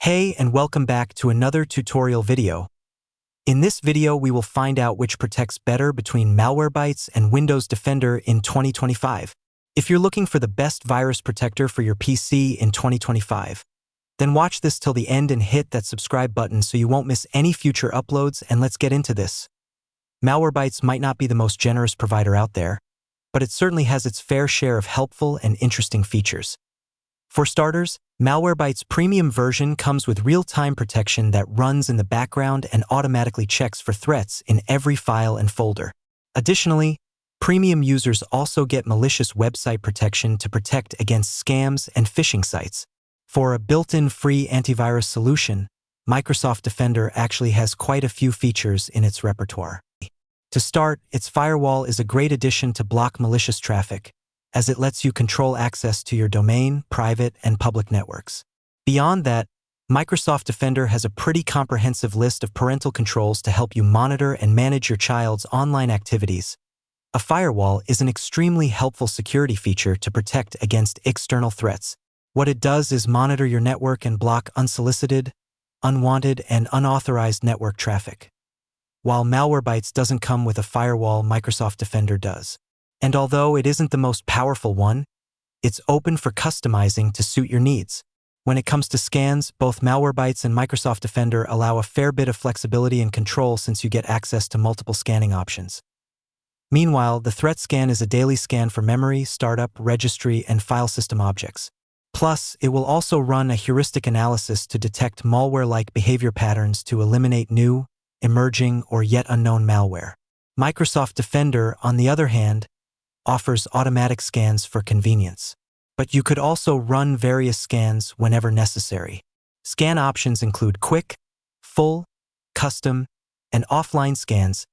Hey, and welcome back to another tutorial video. In this video, we will find out which protects better between Malwarebytes and Windows Defender in 2025. If you're looking for the best virus protector for your PC in 2025, then watch this till the end and hit that subscribe button so you won't miss any future uploads, and let's get into this. Malwarebytes might not be the most generous provider out there, but it certainly has its fair share of helpful and interesting features. For starters, Malwarebytes Premium version comes with real-time protection that runs in the background and automatically checks for threats in every file and folder. Additionally, Premium users also get malicious website protection to protect against scams and phishing sites. For a built-in free antivirus solution, Microsoft Defender actually has quite a few features in its repertoire. To start, its firewall is a great addition to block malicious traffic, as it lets you control access to your domain, private, and public networks. Beyond that, Microsoft Defender has a pretty comprehensive list of parental controls to help you monitor and manage your child's online activities. A firewall is an extremely helpful security feature to protect against external threats. What it does is monitor your network and block unsolicited, unwanted, and unauthorized network traffic. While Malwarebytes doesn't come with a firewall, Microsoft Defender does. And although it isn't the most powerful one, it's open for customizing to suit your needs. When it comes to scans, both Malwarebytes and Microsoft Defender allow a fair bit of flexibility and control since you get access to multiple scanning options. Meanwhile, the threat scan is a daily scan for memory, startup, registry, and file system objects. Plus, it will also run a heuristic analysis to detect malware-like behavior patterns to eliminate new, emerging, or yet unknown malware. Microsoft Defender, on the other hand, offers automatic scans for convenience. But you could also run various scans whenever necessary. Scan options include quick, full, custom, and offline scans.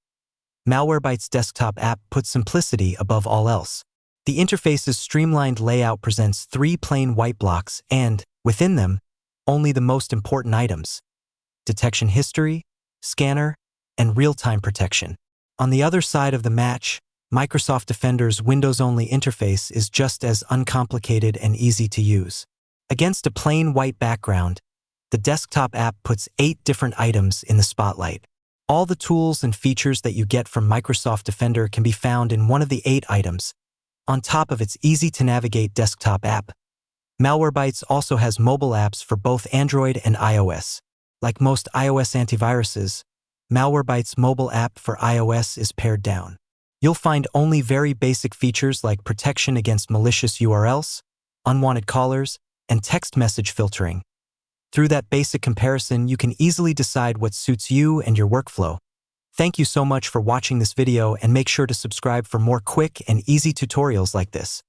Malwarebytes desktop app puts simplicity above all else. The interface's streamlined layout presents 3 plain white blocks and, within them, only the most important items: detection history, scanner, and real-time protection. On the other side of the match, Microsoft Defender's Windows-only interface is just as uncomplicated and easy to use. Against a plain white background, the desktop app puts 8 different items in the spotlight. All the tools and features that you get from Microsoft Defender can be found in one of the 8 items, on top of its easy-to-navigate desktop app. Malwarebytes also has mobile apps for both Android and iOS. Like most iOS antiviruses, Malwarebytes' mobile app for iOS is pared down. You'll find only very basic features like protection against malicious URLs, unwanted callers, and text message filtering. Through that basic comparison, you can easily decide what suits you and your workflow. Thank you so much for watching this video, and make sure to subscribe for more quick and easy tutorials like this.